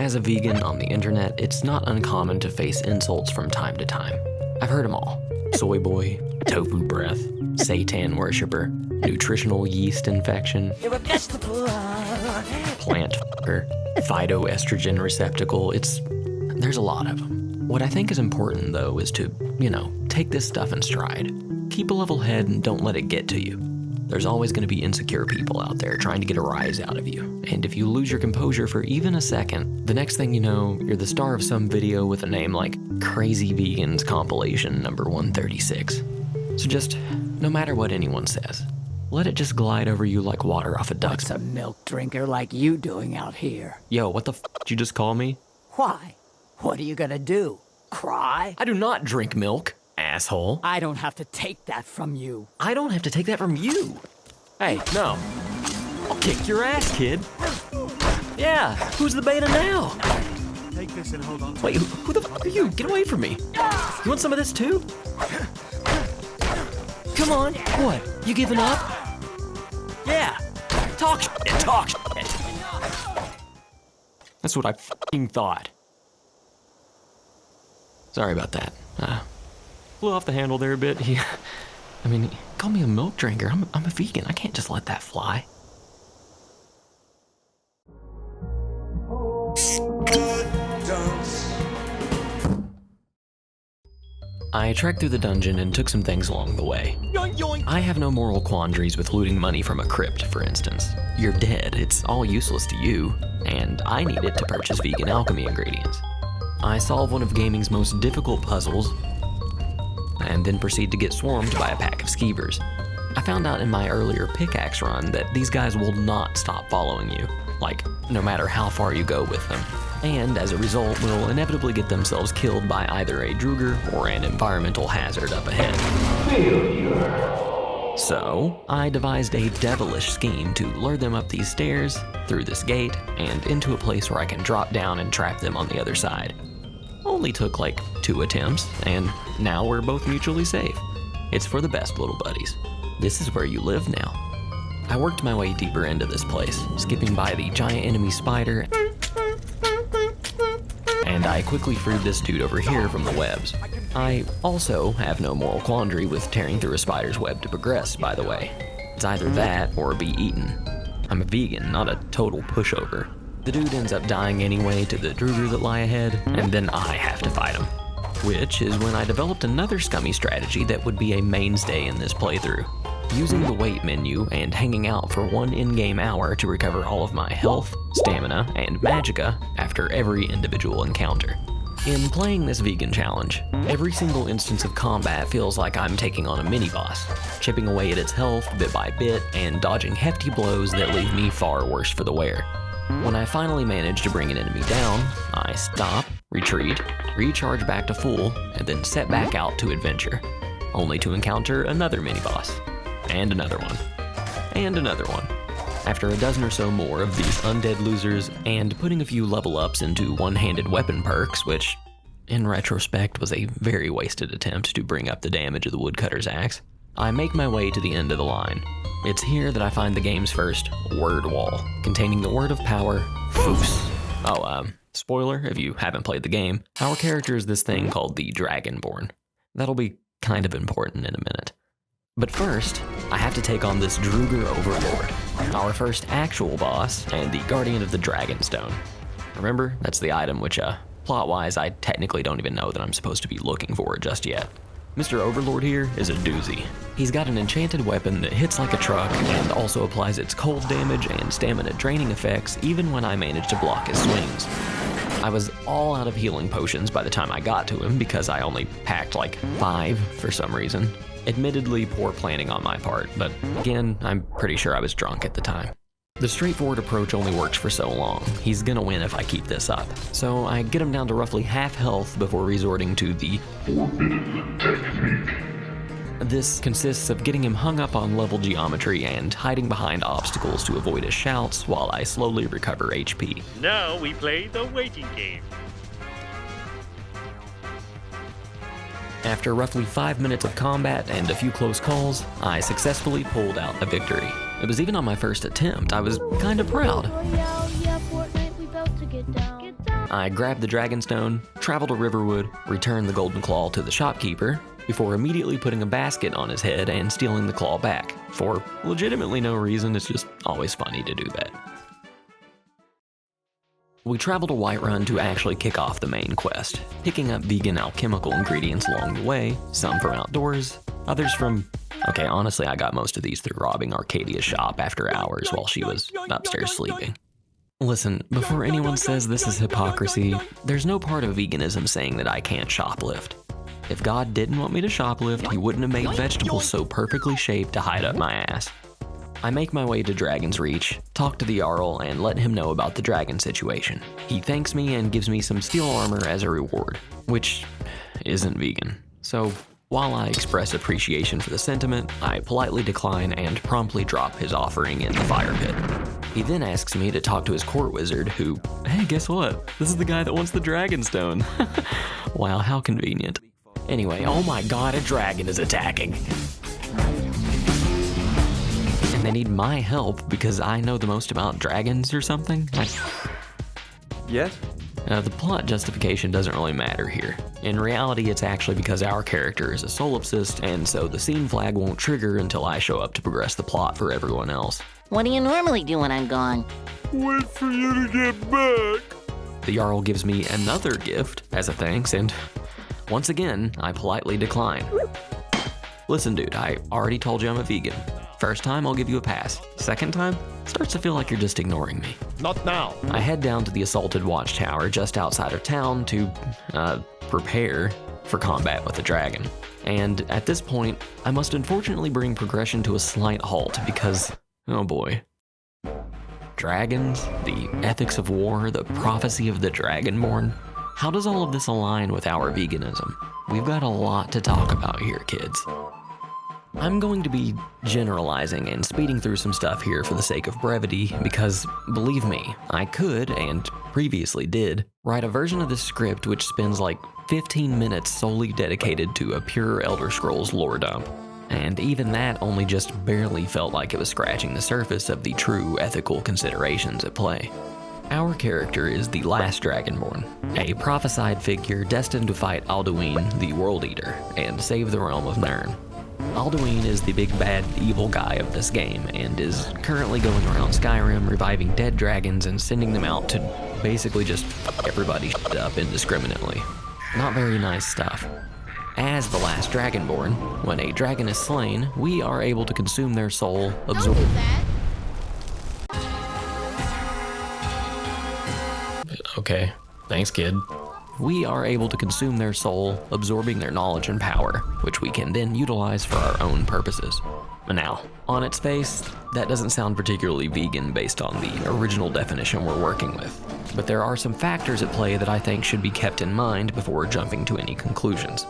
As a vegan on the internet, it's not uncommon to face insults from time to time. I've heard them all. Soy boy, tofu breath, seitan worshiper, nutritional yeast infection, plant fucker, phytoestrogen receptacle. There's a lot of them. What I think is important though is to, take this stuff in stride. Keep a level head and don't let it get to you. There's always going to be insecure people out there trying to get a rise out of you. And if you lose your composure for even a second, the next thing you know, you're the star of some video with a name like Crazy Vegans Compilation number 136. So just, no matter what anyone says, let it just glide over you like water off a duck's. What's a milk drinker like you doing out here? Yo, what the f*** did you just call me? Why? What are you gonna do? Cry? I do not drink milk, asshole. I don't have to take that from you. I don't have to take that from you. Hey, no. I'll kick your ass, kid. Yeah, who's the beta now? Take this and hold on. Wait, who the f*** are you? Get away from me. You want some of this too? Come on, what? You giving up? Yeah, talk shit. That's what I f***ing thought. Sorry about that. Flew off the handle there a bit. He called me a milk drinker. I'm a vegan. I can't just let that fly. I trekked through the dungeon and took some things along the way. Yoink, yoink. I have no moral quandaries with looting money from a crypt, for instance. You're dead, it's all useless to you, and I need it to purchase vegan alchemy ingredients. I solve one of gaming's most difficult puzzles, and then proceed to get swarmed by a pack of skeevers. I found out in my earlier pickaxe run that these guys will not stop following you, no matter how far you go with them, and as a result will inevitably get themselves killed by either a Druger or an environmental hazard up ahead. Failure. So, I devised a devilish scheme to lure them up these stairs, through this gate, and into a place where I can drop down and trap them on the other side. Only took 2 attempts, and now we're both mutually safe. It's for the best, little buddies. This is where you live now. I worked my way deeper into this place, skipping by the giant enemy spider, and I quickly freed this dude over here from the webs. I also have no moral quandary with tearing through a spider's web to progress, by the way. It's either that or be eaten. I'm a vegan, not a total pushover. The dude ends up dying anyway to the Druger that lie ahead, and then I have to fight him. Which is when I developed another scummy strategy that would be a mainstay in this playthrough. Using the wait menu and hanging out for 1 in-game hour to recover all of my health, stamina, and magicka after every individual encounter. In playing this vegan challenge, every single instance of combat feels like I'm taking on a mini-boss, chipping away at its health bit by bit and dodging hefty blows that leave me far worse for the wear. When I finally manage to bring an enemy down, I stop, retreat, recharge back to full, and then set back out to adventure, only to encounter another mini-boss. And another one. And another one. After a dozen or so more of these undead losers, and putting a few level ups into one-handed weapon perks, which, in retrospect, was a very wasted attempt to bring up the damage of the woodcutter's axe, I make my way to the end of the line. It's here that I find the game's first word wall, containing the word of power, Foos. Oh, spoiler if you haven't played the game, our character is this thing called the Dragonborn. That'll be kind of important in a minute. But first, I have to take on this Druger Overlord, our first actual boss and the Guardian of the Dragonstone. Remember, that's the item which, plot-wise, I technically don't even know that I'm supposed to be looking for just yet. Mr. Overlord here is a doozy. He's got an enchanted weapon that hits like a truck and also applies its cold damage and stamina draining effects even when I manage to block his swings. I was all out of healing potions by the time I got to him because I only packed 5 for some reason. Admittedly poor planning on my part, but again, I'm pretty sure I was drunk at the time. The straightforward approach only works for so long. He's gonna win if I keep this up. So I get him down to roughly half health before resorting to the forbidden technique. This consists of getting him hung up on level geometry and hiding behind obstacles to avoid his shouts while I slowly recover HP. Now we play the waiting game. After roughly 5 minutes of combat and a few close calls, I successfully pulled out a victory. It was even on my first attempt. I was kinda proud. Yeah, Fortnite, we about to get down. I grabbed the Dragonstone, traveled to Riverwood, returned the Golden Claw to the shopkeeper, before immediately putting a basket on his head and stealing the claw back. For legitimately no reason, it's just always funny to do that. We traveled to Whiterun to actually kick off the main quest, picking up vegan alchemical ingredients along the way, some from outdoors, others from... Okay, honestly, I got most of these through robbing Arcadia's shop after hours while she was upstairs sleeping. Listen, before anyone says this is hypocrisy, there's no part of veganism saying that I can't shoplift. If God didn't want me to shoplift, he wouldn't have made vegetables so perfectly shaped to hide up my ass. I make my way to Dragon's Reach, talk to the Jarl, and let him know about the dragon situation. He thanks me and gives me some steel armor as a reward, which isn't vegan. So, while I express appreciation for the sentiment, I politely decline and promptly drop his offering in the fire pit. He then asks me to talk to his court wizard who, hey, guess what? This is the guy that wants the Dragonstone. Wow, how convenient. Anyway, oh my god, a dragon is attacking. And they need my help because I know the most about dragons or something? Yes? The plot justification doesn't really matter here. In reality, it's actually because our character is a solipsist, and so the scene flag won't trigger until I show up to progress the plot for everyone else. What do you normally do when I'm gone? Wait for you to get back. The Jarl gives me another gift as a thanks, and once again, I politely decline. Listen, dude, I already told you I'm a vegan. First time, I'll give you a pass. Second time, starts to feel like you're just ignoring me. Not now. I head down to the assaulted watchtower just outside of town to, prepare for combat with the dragon. And at this point, I must unfortunately bring progression to a slight halt because, oh boy. Dragons, the ethics of war, the prophecy of the Dragonborn. How does all of this align with our veganism? We've got a lot to talk about here, kids. I'm going to be generalizing and speeding through some stuff here for the sake of brevity because, believe me, I could, and previously did, write a version of this script which spends like 15 minutes solely dedicated to a pure Elder Scrolls lore dump. And even that only just barely felt like it was scratching the surface of the true ethical considerations at play. Our character is the last Dragonborn, a prophesied figure destined to fight Alduin, the World Eater, and save the realm of Nirn. Alduin is the big bad evil guy of this game and is currently going around Skyrim reviving dead dragons and sending them out to basically just fuck everybody up indiscriminately. Not very nice stuff. As the last Dragonborn, when a dragon is slain, we are able to consume their soul, absorb... Okay, thanks kid. We are able to consume their soul, absorbing their knowledge and power, which we can then utilize for our own purposes. Now, on its face, that doesn't sound particularly vegan based on the original definition we're working with. But there are some factors at play that I think should be kept in mind before jumping to any conclusions.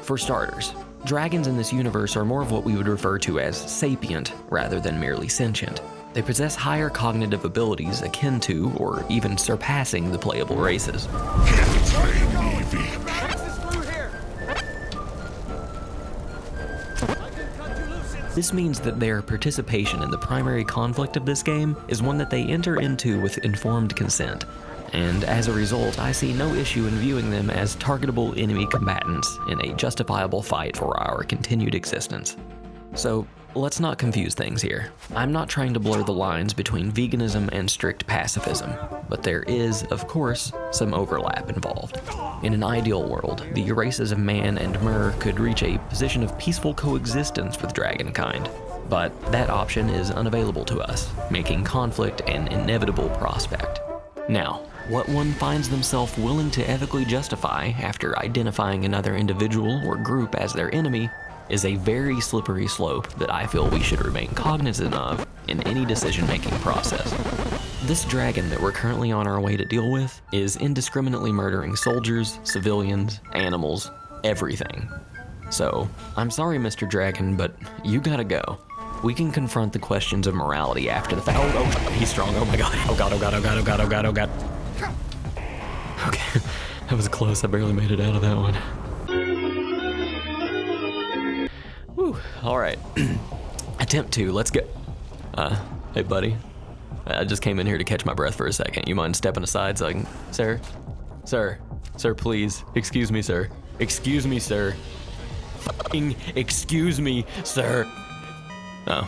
For starters, dragons in this universe are more of what we would refer to as sapient rather than merely sentient. They possess higher cognitive abilities akin to, or even surpassing, the playable races. This means that their participation in the primary conflict of this game is one that they enter into with informed consent. And as a result, I see no issue in viewing them as targetable enemy combatants in a justifiable fight for our continued existence. So, let's not confuse things here. I'm not trying to blur the lines between veganism and strict pacifism, but there is, of course, some overlap involved. In an ideal world, the races of man and mer could reach a position of peaceful coexistence with dragonkind, but that option is unavailable to us, making conflict an inevitable prospect. Now, what one finds themselves willing to ethically justify after identifying another individual or group as their enemy is a very slippery slope that I feel we should remain cognizant of in any decision-making process. This dragon that we're currently on our way to deal with is indiscriminately murdering soldiers, civilians, animals, everything. So, I'm sorry, Mr. Dragon, but you gotta go. We can confront the questions of morality after the fact. Oh, he's strong. Oh my god. Oh god, oh god, oh god, oh god, oh god, oh god. Okay, that was close. I barely made it out of that one. Whew, alright. Attempt 2, let's go. Hey buddy. I just came in here to catch my breath for a second. You mind stepping aside so I can... Sir? Sir, please. Excuse me, sir. Excuse me, sir. Fucking excuse me, sir. Oh.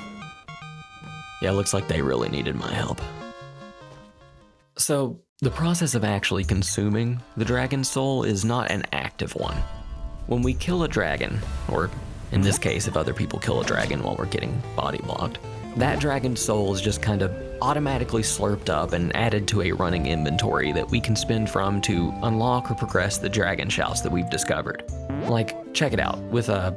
Yeah, looks like they really needed my help. So, the process of actually consuming the dragon's soul is not an active one. When we kill a dragon, or in this case, if other people kill a dragon while we're getting body blocked, that dragon's soul is just kind of automatically slurped up and added to a running inventory that we can spend from to unlock or progress the dragon shouts that we've discovered. Like, check it out, with a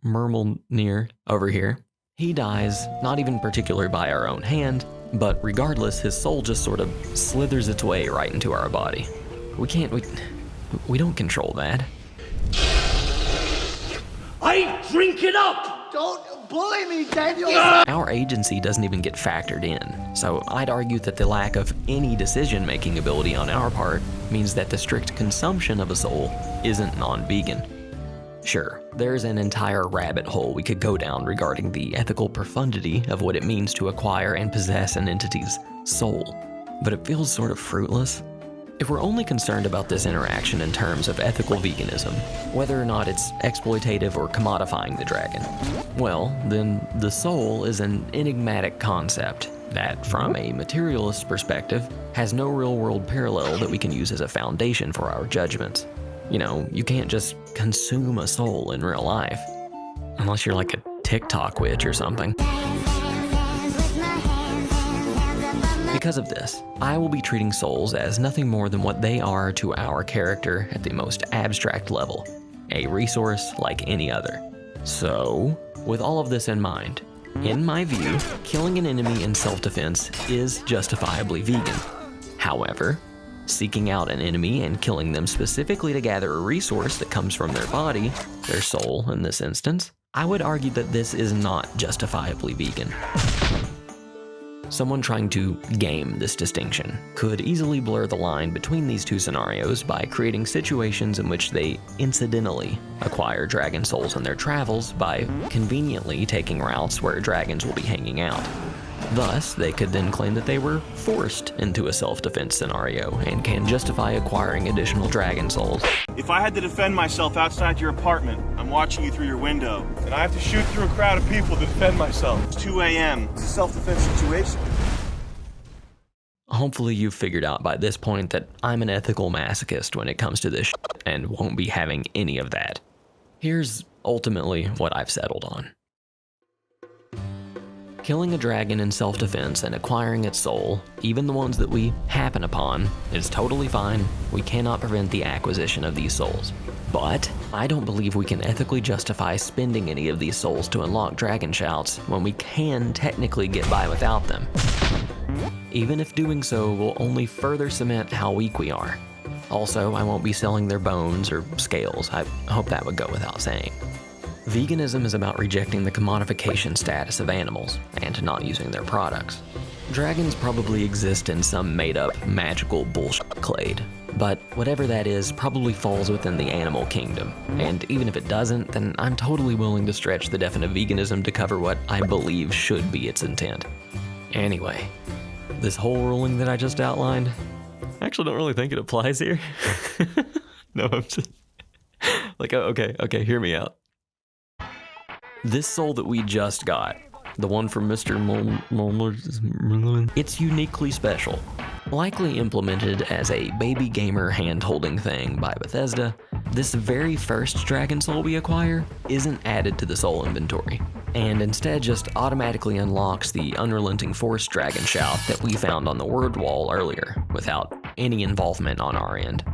Murmelnir over here. He dies, not even particularly by our own hand, but regardless, his soul just sort of slithers its way right into our body. We don't control that. I drink it up! Don't bully me, Daniel! Our agency doesn't even get factored in, so I'd argue that the lack of any decision-making ability on our part means that the strict consumption of a soul isn't non-vegan. Sure, there's an entire rabbit hole we could go down regarding the ethical profundity of what it means to acquire and possess an entity's soul, but it feels sort of fruitless. If we're only concerned about this interaction in terms of ethical veganism, whether or not it's exploitative or commodifying the dragon, well, then the soul is an enigmatic concept that, from a materialist perspective, has no real-world parallel that we can use as a foundation for our judgments. You know, you can't just consume a soul in real life, unless you're like a TikTok witch or something. Because of this, I will be treating souls as nothing more than what they are to our character at the most abstract level, a resource like any other. So, with all of this in mind, in my view, killing an enemy in self-defense is justifiably vegan. However, seeking out an enemy and killing them specifically to gather a resource that comes from their body, their soul in this instance, I would argue that this is not justifiably vegan. Someone trying to game this distinction could easily blur the line between these two scenarios by creating situations in which they incidentally acquire dragon souls in their travels by conveniently taking routes where dragons will be hanging out. Thus, they could then claim that they were forced into a self-defense scenario and can justify acquiring additional dragon souls. If I had to defend myself outside your apartment, I'm watching you through your window, and I have to shoot through a crowd of people to defend myself. It's 2 a.m. It's a self-defense situation. Hopefully you've figured out by this point that I'm an ethical masochist when it comes to this shit and won't be having any of that. Here's ultimately what I've settled on. Killing a dragon in self-defense and acquiring its soul, even the ones that we happen upon, is totally fine. We cannot prevent the acquisition of these souls. But I don't believe we can ethically justify spending any of these souls to unlock dragon shouts when we can technically get by without them. Even if doing so will only further cement how weak we are. Also, I won't be selling their bones or scales. I hope that would go without saying. Veganism is about rejecting the commodification status of animals and not using their products. Dragons probably exist in some made-up magical bullshit clade, but whatever that is probably falls within the animal kingdom, and even if it doesn't, then I'm totally willing to stretch the definition of veganism to cover what I believe should be its intent. Anyway, this whole ruling that I just outlined, I actually don't really think it applies here. No, I'm just like, okay, hear me out. This soul that we just got, the one from Mr. Mulder, it's uniquely special. Likely implemented as a baby gamer hand-holding thing by Bethesda, this very first dragon soul we acquire isn't added to the soul inventory, and instead just automatically unlocks the Unrelenting Force dragon shout that we found on the word wall earlier, without any involvement on our end.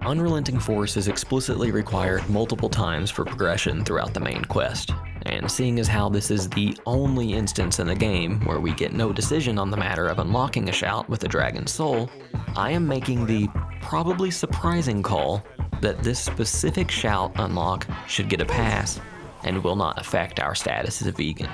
Unrelenting Force is explicitly required multiple times for progression throughout the main quest, and seeing as how this is the only instance in the game where we get no decision on the matter of unlocking a shout with a dragon's soul, I am making the probably surprising call that this specific shout unlock should get a pass and will not affect our status as a vegan.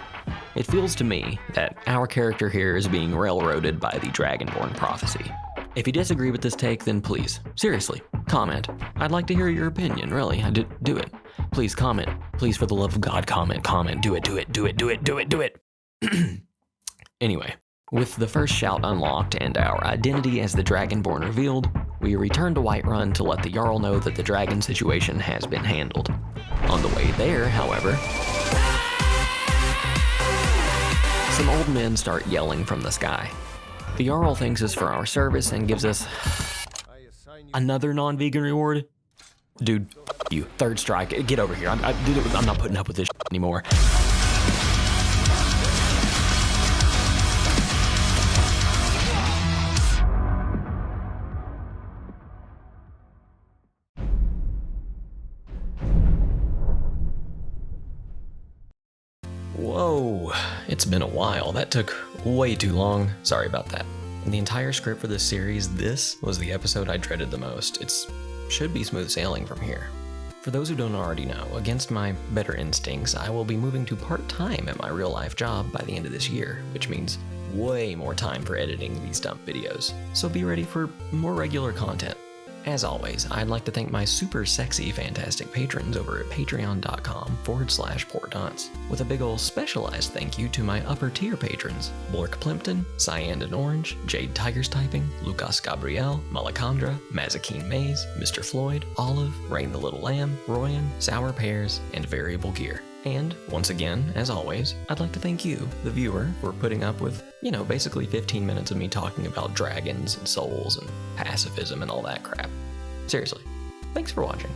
It feels to me that our character here is being railroaded by the Dragonborn prophecy. If you disagree with this take, then please, seriously, comment. I'd like to hear your opinion, really. Do it. Please comment. Please, for the love of God, comment. Do it. Anyway, With the first shout unlocked and our identity as the Dragonborn revealed, we return to Whiterun to let the Jarl know that the dragon situation has been handled. On the way there, however, some old men start yelling from the sky. The Jarl thanks us for our service and gives us another non-vegan reward. Dude, you. Third strike. Get over here. I'm not putting up with this anymore. Whoa, it's been a while. That took way too long. Sorry about that. In the entire script for this series, this was the episode I dreaded the most. It should be smooth sailing from here. For those who don't already know, against my better instincts, I will be moving to part-time at my real-life job by the end of this year, which means way more time for editing these dump videos. So be ready for more regular content. As always, I'd like to thank my super sexy, fantastic patrons over at patreon.com/portdunce, with a big ol' specialized thank you to my upper tier patrons, Blork Plimpton, Cyan and Orange, Jade Tigers Typing, Lucas Gabriel, Malacandra, Mazakine Maze, Mr. Floyd, Olive, Rain the Little Lamb, Royan, Sour Pears, and Variable Gear. And, once again, as always, I'd like to thank you, the viewer, for putting up with, basically 15 minutes of me talking about dragons and souls and pacifism and all that crap. Seriously, thanks for watching.